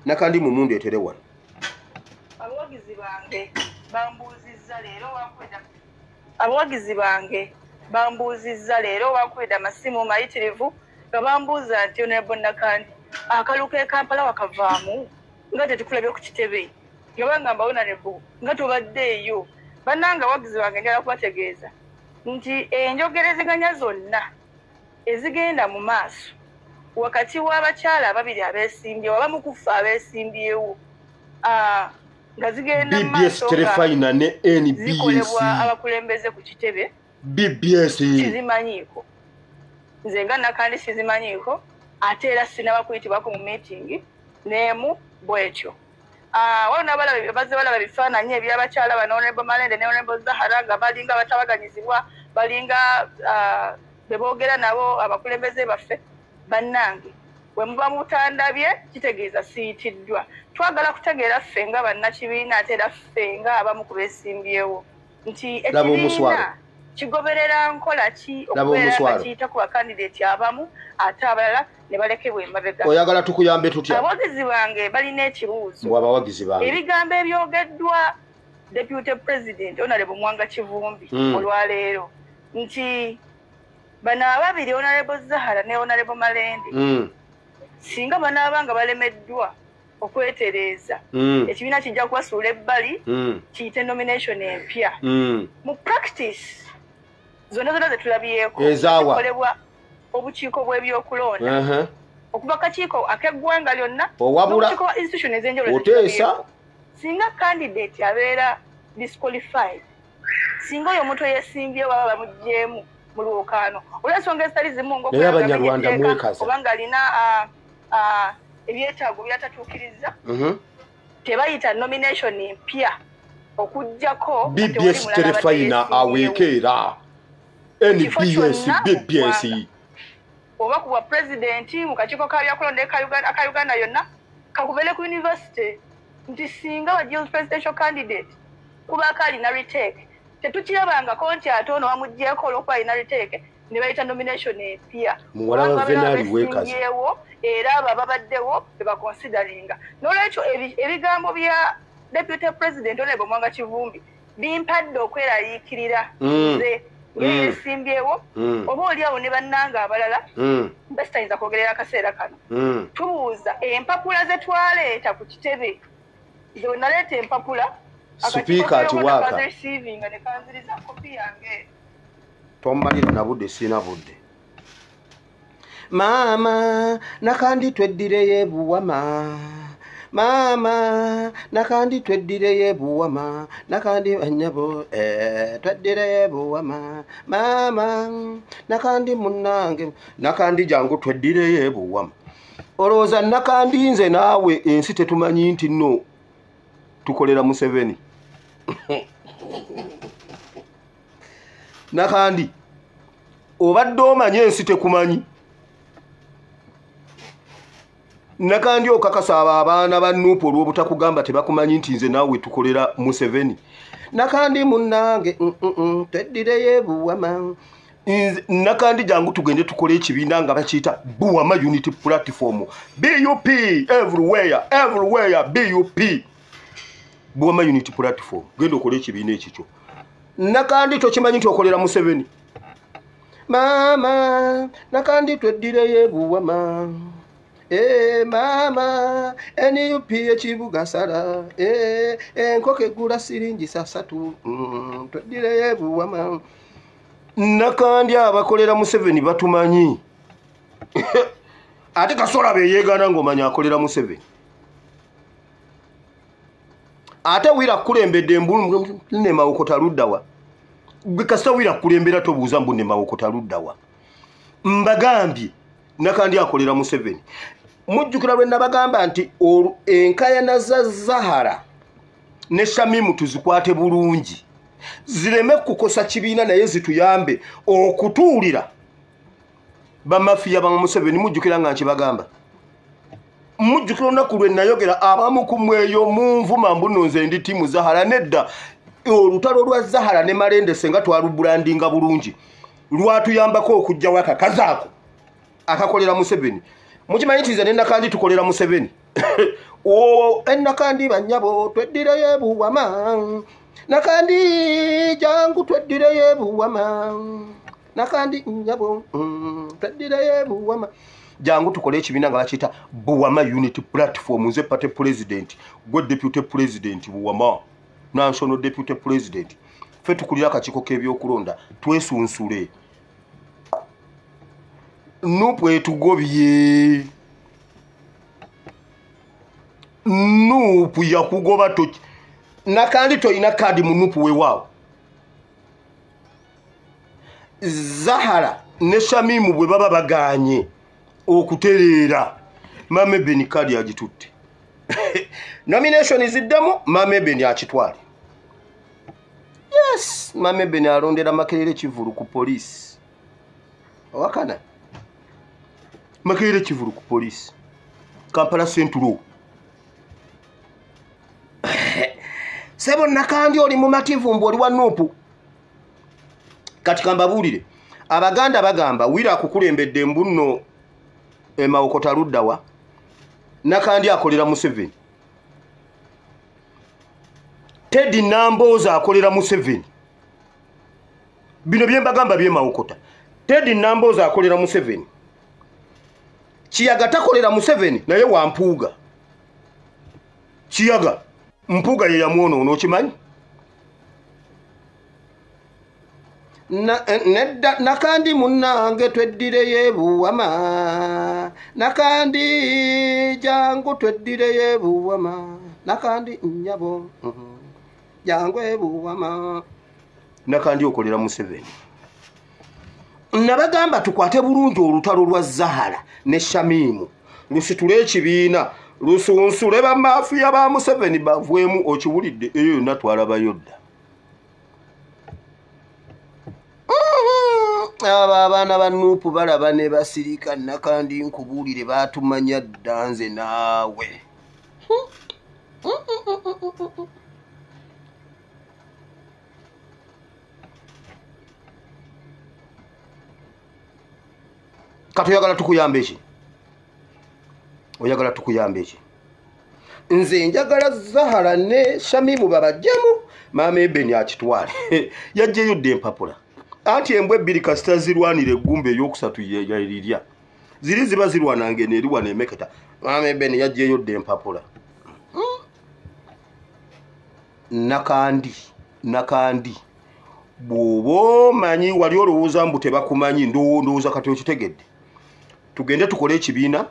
nakandi mumundu etere wano abawagizi bange bambuuzizza leero wakweda amasimu mayitirivu nga bambuuza nti Honorable Nakandi akaluka e Kampala wakavaamu nga tetukulabye ku kitebe nga bangamba Honorable nga tubaddeeyo bannanga abawagizi bange njala kubategeeza nti enjogerezeganya zonna ezigenda mu maaso wakati w'abakyala ababiri abeesimbyewo abamu kufa abeesimbyewo nga zigenda mu maaso terefayina ne NBS zikolebwa abakulembeze ku kitebe BBS kizimanyiiko nze nga Nakandi kizimanyiiko ate era sinaba kuyitibwako mu meeting n'emu bwetyo waliwo bazze balaba ebifaananyi eby'abakyala bano Honorable Malende ne Honorable Zahara nga balinga batabaganyizibwa balinga be boogera nabo abakulembeze baffe bannange bwe muba mutandabye kitegeeza siyitiddwa twagala kutegeera ffe nga bannakibiina ate era ffe nga abamu ku beesimbyewo nti ekibiina kigoberera nkola ki okubeera nga kiyita ku bakandidate abamu ate abalala ne balekebwa emabega oyagala tukuyambe tutya abawagizi bange balina ekibuuzo abawagizi bange ebigambo ebyogeddwa Deputy President Honorable Mwanga Kivumbi olwaleero nti bano ababiri Honorable Zahara ne Honorable Malende singa banaabanga balemeddwa okwetereeza ekibiina kijja kubasuula ebbali kiyite nomination empya mu practice zonna zetulabyeko ekolebwa obukiiko bw'ebyokulonda okuva kakiiko ak'eggwanga lyonna n'obukiiko bwa institution ez'enjawulo oteesa singa candidate abeera disqualified singa oyo omuntu eyeesimbye baba bamuggyemu mu lwokaano olw'ensonga ezitali zimu ng'obanga alina ebyetaago byatatuukiriza tebayita nomination empya okuggyako BBS terefayina aweekeera NBS BBS oba ku bwa pulezidenti mu kakiiko kabyakulonda aka Uganda yonna kakubere ku university nti singa wa presidential candidate kubaako alina retake tetukirabangako nti ate ono wamuggyeko olw'okuba alina retake ne bayita nomination empya muwalabavenaliweekaziyewo era abo ababaddewo bebakonsideringa n'olwekyo ebigambo bya Deputy President Honorable Mwanga Kivumbi bimpadde okwerayiikirira nze yeesimbyewo oba oliawo ne bannanga abalala basitayinza kwogerera akaseera kano tubuuza empapula ze twaleeta ku kitebe nze naleeta empapula sipiika ati waaka nga ne kanziriza kopi yange tombalira na budde sina budde maama Nakandi tweddireyo ebuwama maama Nakandi tweddireyo ebuwama Nakandi banyabo tweddireyo ebuwama maama Nakandi munnange Nakandi jangu tweddireyo ebuwama olowooza Nakandi nze naawe ensi tetumanyi nti nno tukolera Museveni Nakandi obadde omanye ensi tekumanyi Nakandi okakasa abaana ba Nuupu olw'obutakugamba tebakumanyi nti nze naawe tukolera Museveni Nakandi munnange tweddireyo ebuwama Nakandi jangu tugende tukole ekibiina nga bakiyita Buwama Unity Platform BUP everywhere BUP Buwama Unity Platform genda okole ekibiina ekikyo Nakandi tokimanyi nti okolera Museveni maama Nakandi tweddireyo ebuwama maama NUP ekibuga sala enkoko egula siringi sasatu tweddireyo ebuwama Nakandi abakolera Museveni batumanyi ate kasola beyeegana ng'omanya akolera Museveni ate wira kulembedde embulu ne mawokota luddawa kasita wira kulembera tobuuza mbu ne mawokota luddawa mbagambye Nakandi akolera Museveni mujjukira lwe nabagamba nti enkayana za Zahara ne Shamimu tuzikwate bulungi zireme kukosa kibiina naye zituyambe okutuulira bamafiya ba Museveni mujjukira nga nkibagamba mujjukira olunaku lwe nayogera abamu ku mweyo munvuma mbuno nze ndi tiimu Zahara nedda olutalo lwa Zahara ne Malende senga twalubrandinga bulungi lwatuyambako okujjawo akakazaako akakolera Museveni mukimanyi nti nze ne Nakandi tukolera Museveni o Nakandi banyabo tweddireyo ebuwama Nakandi jangu tweddireyo ebuwama Nakandi nyabo tweddireyo ebuwama jangu tukole ekibiina nga bakiyita Buwama Unity Platform nze party president gwe deputy president Buwama national deputy president fe tukulira akakiiko k'ebyokulonda twesunsule nupu etugobye nupu yakugoba toki Nakandi toyina kadi mu nupu weewaawo Zahara ne Shamimu bwe baba baganye okutereera Mame Beni kadi agitutte nomination ziddemu Mame Beni akitwale yes Mame Beni alondera Makerere Kivulu ku police wakana Makerere Kivulu ku police Kampala Central sebo Nakandi oli mu mativumbu oli wa nupu kati kambabulire abaganda bagamba wira akukulembedde mbunno Mawokota luddawa Nakandi akolera Museveni Teddy Namboza akolera Museveni bino byembagamba bye Mawokota Teddy Namboza akolera Museveni Kiyaga takolera Museveni naye wampuuga Kiyaga mpuuga ye yamwono okimanyi Nakandi munnange tweddireyo ebuwama Nakandi jangu tweddireyo ebuwama Nakandi nyabo jangu ebuwama Nakandi okolera Museveni nabagamba tukwate bulungi olutalo lwa Zahara ne Shamimu lusitule ekibiina lusunsule bamafiya ba Museveni bavwemu okiwulidde eyo yonna twalabayodda aba abaana ba nupu balaba ne basirika Nakandi nkubuulire batumanya ddanze naawe kati oyagala tukuyamba eki oyagala tukuyamba eki nze njagala Zahara ne Shamimu babajjamu Mame Beni akitwale yajjeyo dde empapula anti embwa ebbiri kasita zirwanira eggumba ey'okusatu yalirya ziri ziba zirwanange neeriwa nemeketa Mame Beni yajjeyo dde empapula Nakandi bw'oba omanyi wali olowooza mbu tebakumanyi ndowooza kati okitegedde tugende tukole ekibiina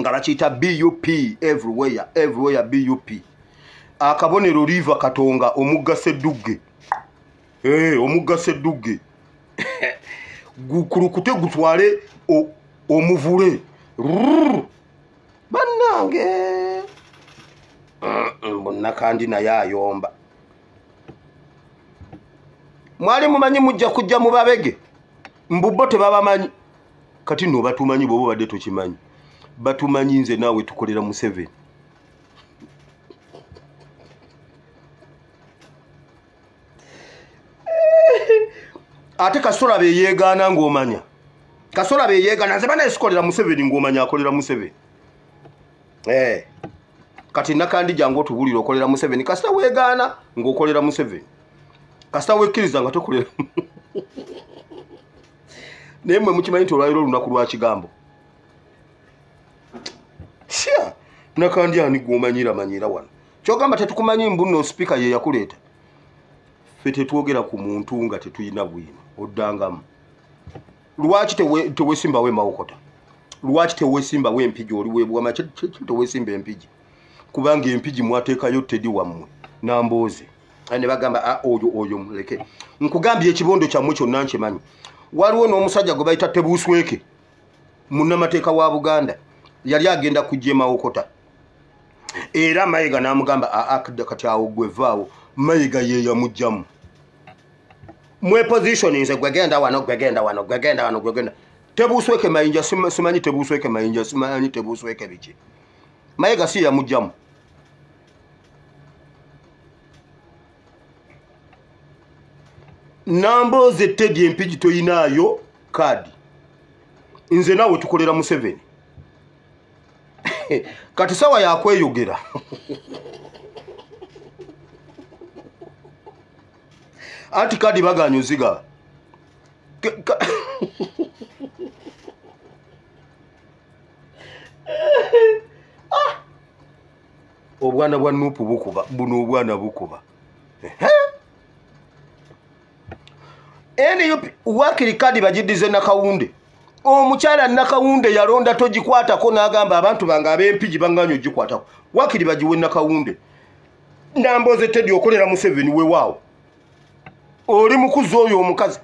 nga bakiyita BUP everywhere BUP akabonero Riva Katonga omugga Ssedugge omugga Ssedugge gukulukute gutwale omuvule bannange Nakandi naye ayomba mwali mumanyi mujja kujja mu babege mbubbo tebabamanyi kati no batumanyi bobo badde tokimanyi batumanyi nze naawe tukolera Museveni ate Kasola be yeegaana ng'omanya Kasola be yeegaana nze bana esikolera Museveni ng'omanya akolera Museveni kati Nakandi jangu otubulira okolera Museveni kasita weegaana ng'okolera Museveni kasita wekkiriza nga tokolera naye mmwe mukimanyi nti olwaliro olunaku lwa kigambo sya Nakandi ani gw'omanyira wano kyogamba tetukumanyi mbunno speaker ye yakuleeta ffe tetwogera ku muntu nga tetuyina bwino oddangamu lwaki teweesimbawo Mawokota lwaki teweesimbawo empigi oli weebwama teweesimba empigi kubanga empigi mwateekayo Teddy wammwe Namboze ne bagamba oyo muleke nkugambye ekibondo kyammwe kyonna nkimanyi waliwo n'omusajja gwe bayita Tebusweke munnamateeka wa Buganda yali agenda kujja Mawokota era Mayiga n'amugamba kati awo gwevaawo Mayiga ye yamugjamu mwe positioninze gwegenda wano Tebusweke Mayinja simanyi Tebusweke Mayinja simanyi Tebusweke biki Mayiga si yamugjamu Namboze Teddy empigi toyinaayo kadi nze naawe tukolera Museveni kati sawa yakweyogera anti kadi baganyuziga obwana bwa nupu bukuba buno obwana bukuba NUP wakiri kadi bajidize nakawunde omukyala nakawunde yalonda togikwatako n'agamba abantu bange ab'empigi banganyo gikwatako wakiri bagiwe nakawunde namboze tedi okolera Museveni wewaawo oli mukuzi oyo omukazi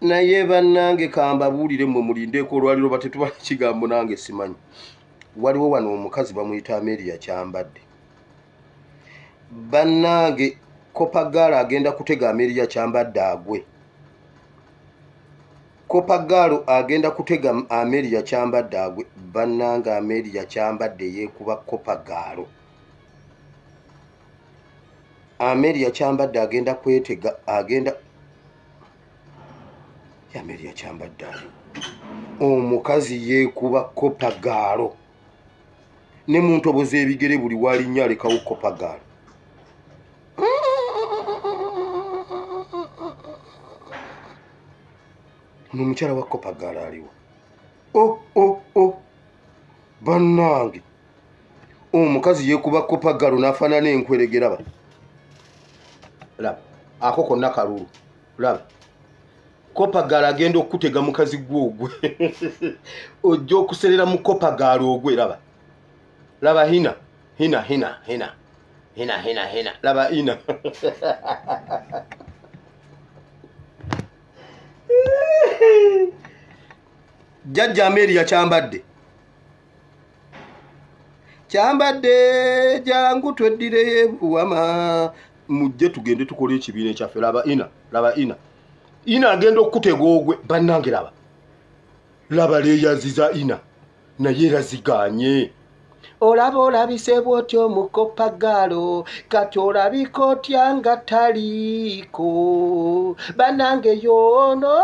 naye bannange kambabuulire mmwe mulindeeko olwaliro batetubala kigambo nange simanyi waliwo wano omukazi bamuyita Amelia Kyambadde bannange Kopagalo agenda kutega Amelia Kyambadde agwe Kopagalo agenda kutega Amelia Kyambadde agwe bannange Amelia Kyambadde yeekuba Kopagalo Amelia Kyambadde agenda kwetega agenda Amelia Kyambadde omukazi yeekuba Kopagalo ne muntu oboze ebigere buli walinnya alekawo Kopagalo n'omukyala wa Kopagalo aliwo bannange omukazi yeekuba Kopagalo n'afaanana enkweregera ba laba ako konna kalulu laba Kopagalo agenda okutega mukazi gwogwe ojja okuserera mu Kopagalo ogwe laba laba hina laba hina Jajja Amelia Kyambadde jangu tweddire buwama mujje tugende tukole ekibiina ekyaffe laba ina agenda okutega ogwe bannange laba leeyaziza ina naye eraziganye olaba olabise bw'otyo mu Kopagalo kati olabika otya nga taliiko bannange yoono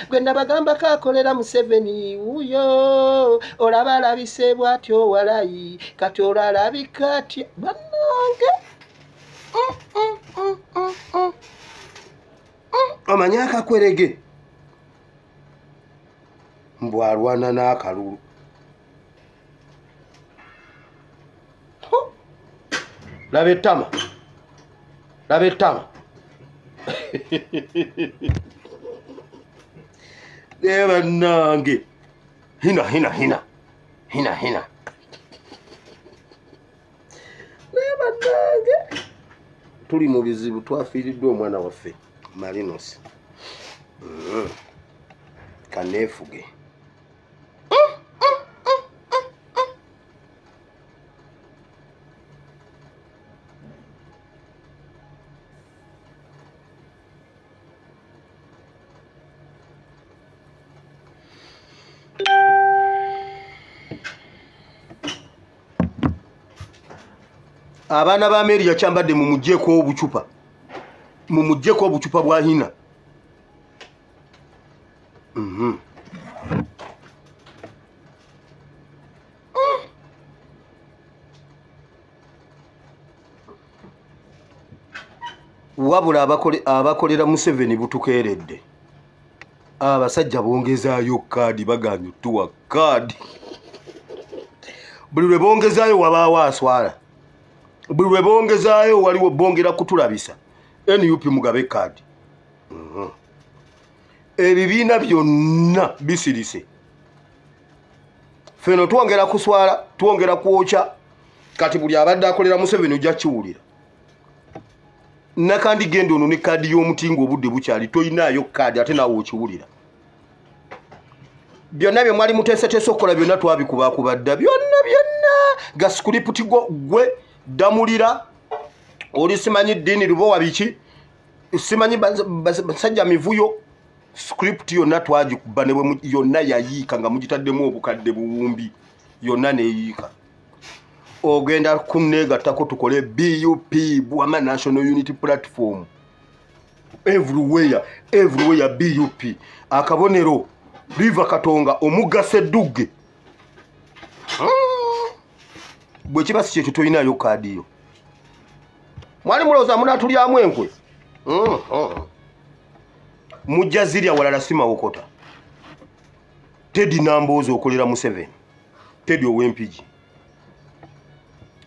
gwe nabagamba kakolera Museveni wuyo olaba alabise bw'atyo walayi kati olalabika atya bannange omanya akakwerege mbw alwana n'akalulu laba ettama ne bannange hina ne bannange tuli mu bizibu twafiiriddwa omwana waffe Marinos kaneefuge abaana ba Amelia Kyambadde mumugjeeko obucupa bwa hina wabula abakolera Museveni butukeeredde abasajja bongezaayo kaadi bagambye tuwa kaadi buli lwe bongezaayo wabaawo aswala buli lwe bongezaayo waliwo bongera kutulabisa NUP mugabe kaadi ebibiina byonna bisirise feno twongera kuswala twongera kwokya kati buli abadde akolera Museveni ojja kiwulira nakandi genda ono ne kaadi y'omutingo obudde bukyali toyinaayo kaadi ate naawe okiwulira byonna bye mwali muteeseteese okukola byonna twabikubakubadda byonna gasikuliputi gwe damulira oli simanyi ddiini lubowa biki simanyi basajja mivuyo script yonna twagikuba ne yonna yayiika nga mugitaddemu obukadde buwumbi yonna neeyiika ogenda kunneegattako tukole BUP Bwama National Unity Platform everywhere BUP akabonero River Katonga omugga Ssedduge bwe kiba si kyekyo tolinayo kaadi yo. Mwali mulowooza munaatulyamu enkwe? Mujja zirya walala si Mawokota. Teddy Nambooze okolera Museveni. Teddy ow'Empigi.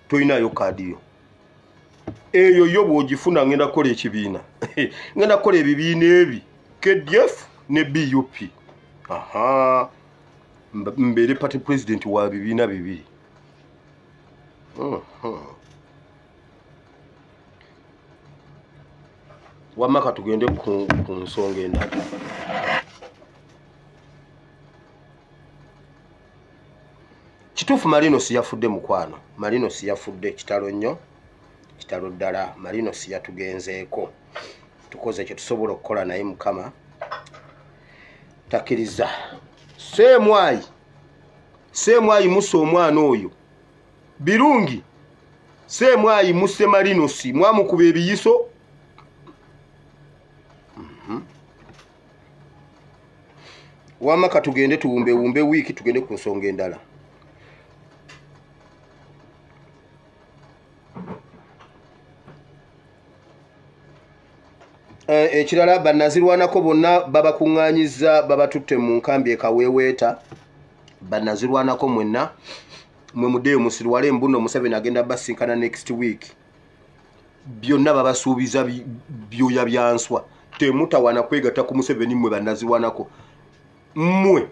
Tolinayo kaadi yo. Eyo yo bw'ogifuna ngenda kukola ekibiina. Ngenda kukola ebibiina ebi. KDF ne BUP. Aha. Mbeere party president wa bibiina bibiri. Wamaka tugende ku nsonga endala. Kituufu Marinos yafudde mukwano. Marinos yafudde kitalo nnyo. Kitalo ddala. Marinos yatugenzeeko. Tukoze kye tusobola okukola naye Mukama takkiriza. Semwayi musse omwana oyo. Birungi. Semwayi musse Marinos. Mwamukuba ebiyiso. Wamaka tugende tuwumbe wiiki tugende ku nsonga endala. Ekirala bannazirwanako bonna babakuŋŋaanyiza babatutte mu nkambi ekaweeweeta. Bannazirwanako mwenna mwe muddeeyo musirwale embuno Museveni agenda basinkana next week. Byonna babasuubiza byoya byanswa. Temutawana kwegatta ku Museveni mwe bannazirwanako. Mwe.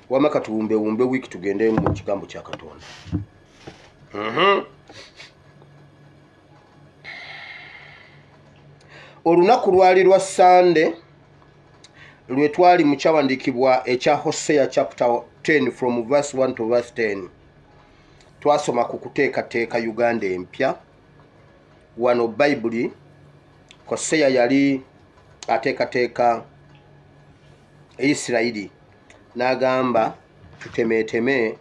Wamaka tuwumbe wiiki tugende mu kigambo kya Katonda. Olunaku lwali lwa Sunday lwe twali mu kyawandiikibwa ekya Hosea chapter 10 from verse 1 to verse 10. Twasoma ku kuteekateeka Uganda empya. Wano Bayibuli Hosea yali ateekateeka Isirayiri n'agamba tutemeeteme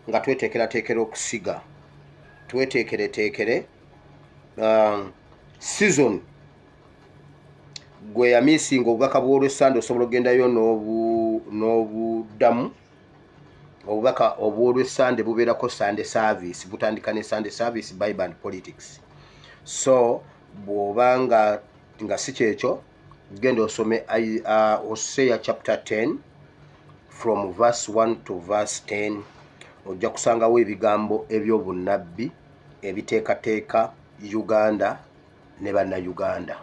nga tweteekerateekera okusiga. Tweteekereteekere season gwe yamiisinga obubaka bw'olwessande osobola ogendayo n'obuddamu. Obubaka obw'olwessande bubeerako Sunday service. Butandika ne Sunday service Bible and politics. So bw'obanga nga si kyekyo genda osome Hosea chapter 10 from verse 1 to verse 10. Ojja kusangawo ebigambo eby'obunnabbi ebiteekateeka Uganda ne bannayuganda.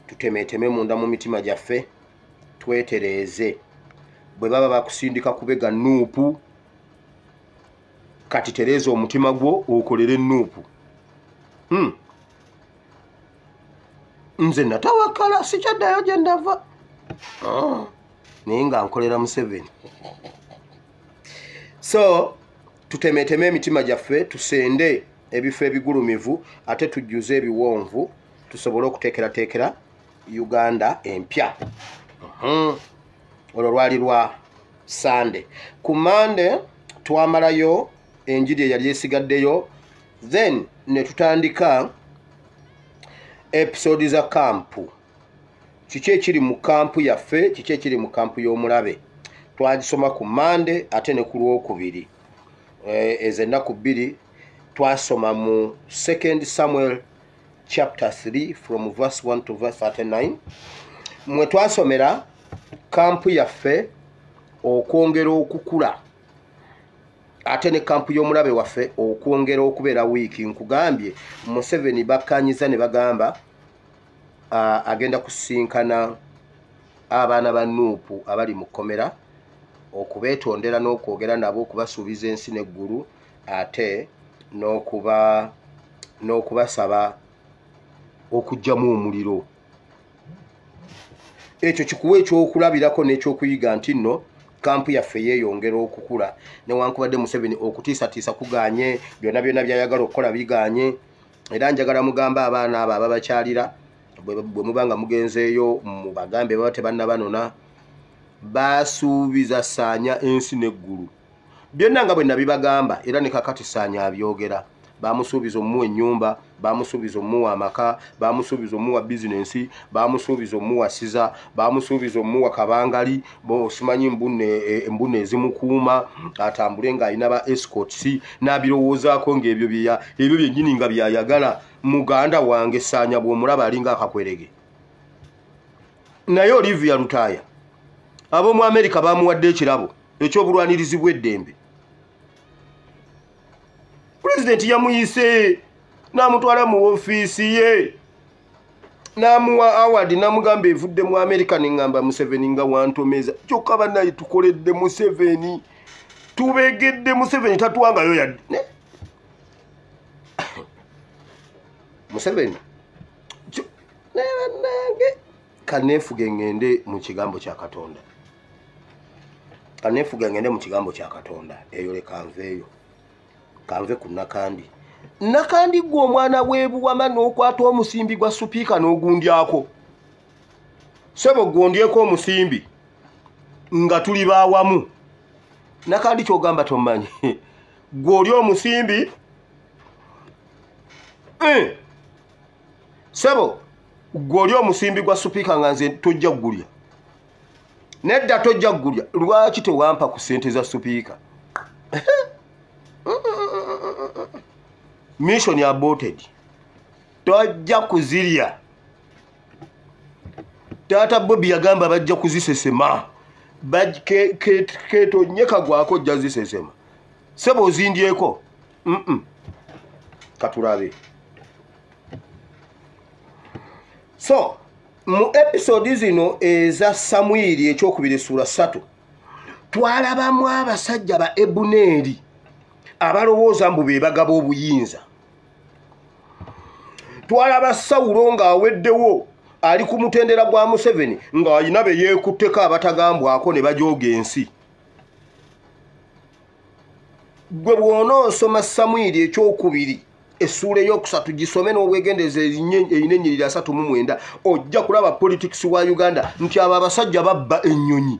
Tutemeeteme munda mu mitima gyaffe twetereeze. Bwe baba bakusindika kubega nuupu kati tereeza omutima gwo okolere nuupu. Nze natawakala sikyaddayo gye ndava. Naye nga nkolera Museveni. So tutemeeteme emitima gyaffe tusende ebifo ebigulumivu ate tujjuze ebiwonvu tusobole okuteekerateekera Uganda empya. Olwo lwali lwa Sunday. Ku Monday twamalayo enjiri eyali esigaddeyo, then ne tutandika episode za kampu. Kiki ekiri mu kampu yaffe, kiki ekiri mu kampu y'omulabe. Twagisoma ku Monday ate ne ku Lwokubiri. Ezo ennaku bbiri twasoma mu 2 Samuel chapter 3 from verse 1 to verse 39. Mwe twasomera kampu yaffe okwongera okukula ate ne kampu y'omulabe waffe okwongera okubeera wiiki. Nkugambye Museveni bakkanyiza ne bagamba agenda kusinkana abaana ba Nuupu abali mu kkomera okubeetondera n'okwogera nabo okubasuubiza ensi n'eggulu ate n'okubasaba okuggyamu omuliro. Ekyo kikuwa ekyokulabirako n'ekyokuyiga nti nno kampu yaffe yeeyongera okukula. Newankubadde Museveni okutiisatiisa kuganye, byonna by'ayagala okukola biganye. Era njagala mugamba abaana abo ababakyalira bwe muba nga mugenzeeyo mu bagambe baba tebannabanona basuubiza Saanya ensi n'eggulu. Byonna nga bwe nabibagamba era ne kakati Saanya abyogera. Bamusuubiza omuwa ennyumba, bamusuubiza omuwa amaka, bamusuubiza omuwa bizinensi, bamusuubiza omuwa siza, bamusuubiza omuwa kabangali, simanyi embune ezimukuuma atambule ng'alina ba escorts, n'abirowoozaako ng'ebyo byennyini nga byayagala. Muganda wange Ssaanya bw'omulaba alinga akakwerege. Naye Olivia Lutaaya ab'omu Amerika bamuwadde ekirabo eky'obulwanirizi bw'eddembe. Pulezidenti yamuyise n'amutwala mu ofiisi ye n'amuwa award n'amugamba evudde mu Amerika. Neŋŋamba Museveni nga wantomeza kyokka bannaye tukoledde Museveni, tubegedde Museveni tatuwangayo yadde Museveni nange kaneefuge ngende mu kigambo kya Katonda, kaneefuge ngende mu kigambo kya Katonda. Eyo leka nveeyo, kanve ku Nakandi. Nakandi gwe omwana w'ebuwama n'okwata omusimbi gwa supiika n'ogundyako. Sebo gondyeko omusimbi nga tuli baawamu. Nakandi kyogamba tomanyi gw'oli omusimbi Sebo gw'oli omusimbi gwa supiika nga nze tojja kugulya. Nedda tojja kugulya. Lwaki tewampa ku ssente za supiika? Mission aborted. Tojja kuzirya. Taata Bobby yagamba bajja kuzisesema. Ketonyeka gwako jja zisesema. Sebo ozindyeko. Katulabe. So, mu episode zino eza Samwiri ekyokubiri sura 3 twalabamu abasajja ba Ebuneri abalowooza mbu be bagaba obuyinza. Twalaba Sawulo ng'aweddewo ali ku mutendera gwa Museveni ng'alina be yeekutteko abatagambwako ne bajooga ensi. Gwe bw'onoosoma Samwiri ekyokubiri essula eyokusatu gisome n'obwegendeza erinennyirira 39 ojja kulaba politics wa Uganda nti abo abasajja babba ennyonyi,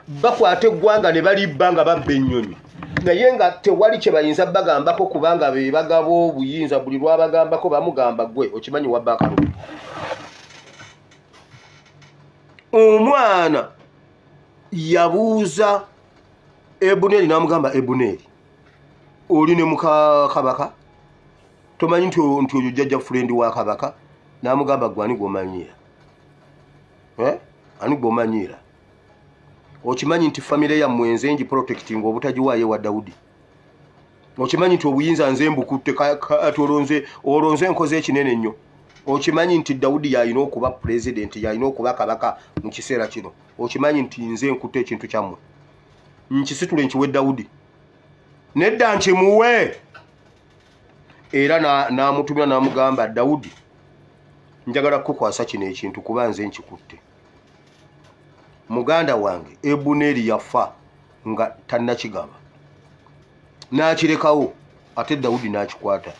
bakwata eggwanga ne balibba nga babba ennyonyi, naye nga tewali kye bayinza bagambako kubanga be bagaba obuyinza. Buli lwabagambako bamugamba gwe okimanyi wabba akalulu. Omwana yabuuza Ebuneri n'amugamba, Ebuneri oli ne muka Kabaka, tomanyi nti oyo jjajja friend wa Kabaka? N'amugamba gwe ani gw'omanyiira? Ani gw'omanyiira? Okimanyi nti famire yammwe nze ngi protecting obutagiwaayo wa Daudi? Okimanyi nti obuyinza nze mbukutte kati olonze nkoze ekinene nnyo? Okimanyi nti Daudi yalina okuba president, yalina okuba kabaka mu kiseera kino? Okimanyi nti nze nkutte ekintu kyammwe nkisitule nkiwe Daudi? Nedda nkimuwe. Era n'amutumira n'amugamba, Daudi njagala kukwasa kino ekintu kuba nze nkikutte. Muganda wange Ebuneri yafa nga tannakigaba, n'akirekawo ate Daudi n'akikwata.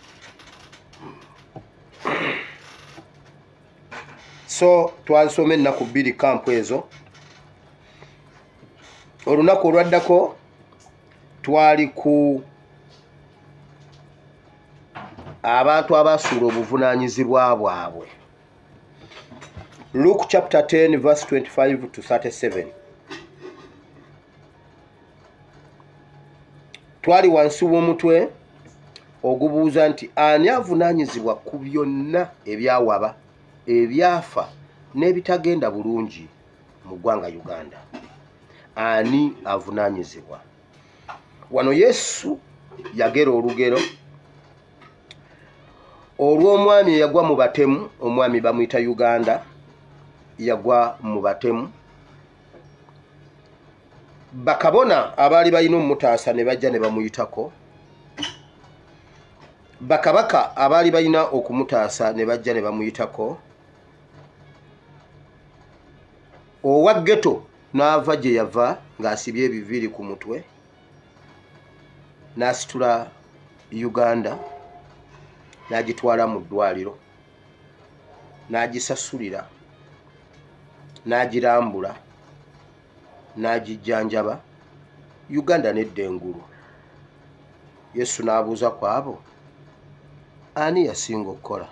So twasoma ennaku 2 kampu ezo. Olunaku olwaddako twali ku abantu abasuula obuvunaanyizibwa bwabwe. Luke chapter 10 verse 25 to 37. Twali wansi w'omutwe ogubuuza nti ani avunaanyizibwa ku byonna ebyawaba, ebyafa n'ebitagenda bulungi mu ggwanga Uganda? Ani avunaanyizibwa? Wano Yesu yagera olugero olw'omwami eyagwa mu batemu. Omwami bamuyita Uganda, yagwa mu batemu. Bakabona abaali balina omutaasa ne bajja ne bamuyitako. Bakabaka abaali balina okumutaasa ne bajja ne bamuyitako. Owa ghetto n'ava gye yava ng'asibye ebiviiri ku mutwe, n'asitula Uganda n'agitwala mu ddwaliro, n'agisasulira, n'agirambula, n'agijjanjaba. Uganda nedda engulu. Yesu n'abuuza ku abo, ani yasinga okukola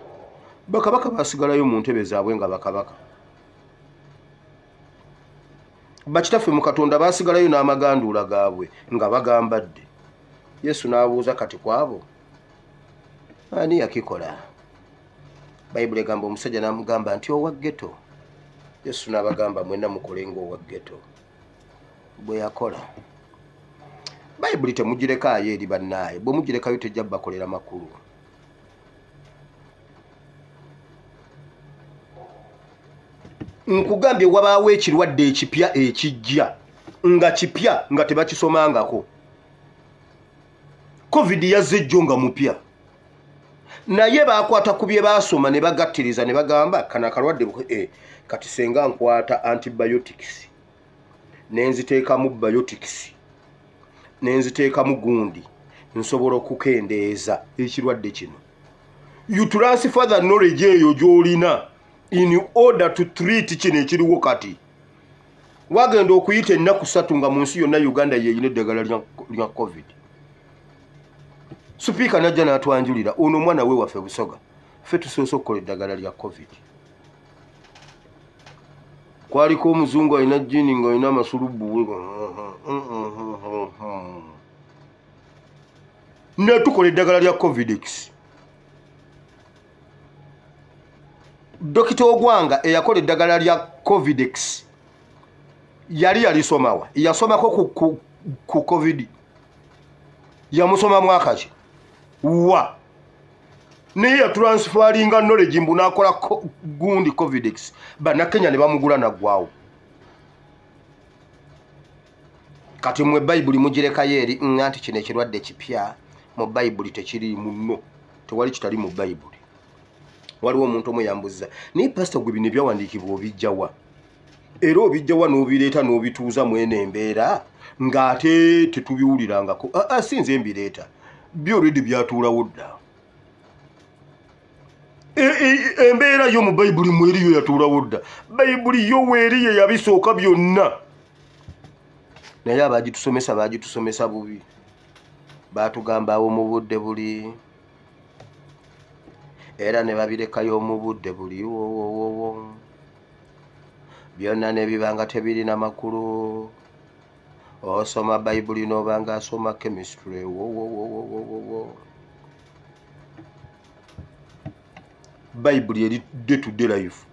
bakabaka basigalayo mu ntebe zaabwe nga bakabaka bakitaffe mu Katonda basigalayo n'amaganduula gaabwe nga bagambadde Yesu n'abuuza kati kwabo ani yakikola Bayibuli egamba omusajja n'amugamba nti owa ghetto Yesu n'abagamba mwenna mukolenga owa ghetto bwe yakola Bayibuli temugirekayo eri bannaaye bwe mugirekayo tejja bakolera makulu nkugambye wabaawo ekirwadde ekipya ekijja nga kipya nga tebakisomangako COVID yazze jjo nga mupya naye bakwata ku bye baasoma ne bagattiriza ne bagamba kana kalwadde kati senga nkwata antibiotics nenziteekamu biotics nenziteekamu gundi nsobola okukendeeza ekirwadde kino you transfer the knowledge eyo gy'olina in order to treat kino ekiriwo kati wagenda okuyita ennaku 3 nga mu nsi yonna Uganda yeyina eddagala lya COVID Supiika najja n'atwanjulira ono omwana we waffe Busoga ffe tusoose okukola eddagala lya COVID kwaliko omuzungu alina jini nga alina amasulubu natukola eddagala lya COVIDX Dokita Ogwanga eyakola eddagala lya COVIDX yalisomawa yasomako ku COVID yamusoma mwaka ki wa naye yatransferinga knowledge mbu nakola gundi COVIDX bannakenya ne bamugula naggwawo kati mwe Bayibuli mugirekayo eri nti kino ekirwadde kipya mu Bayibuli tekiri muno tewali kitali mu Bayibuli waliwo omuntu omwe yambuza naye pastor gwe bino byawandiikibwa obijjawa era obijjawa n'obireeta n'obituuza mwene embeera ng'ate tetubiwulirangako sinze mbireeta byoledi byatuulawo dda embeera yo mu Bayibuli mweriyo yatuulawo dda Bayibuli yo weeriye yabisooka byonna naye abagitusomesa bubi baatugambaawo mu budde buli era ne babirekayo mu budde buli byonna ne bibanga tebirina makulu osoma Bayibuli n'obanga asoma chemistry Bayibuli eri day to day life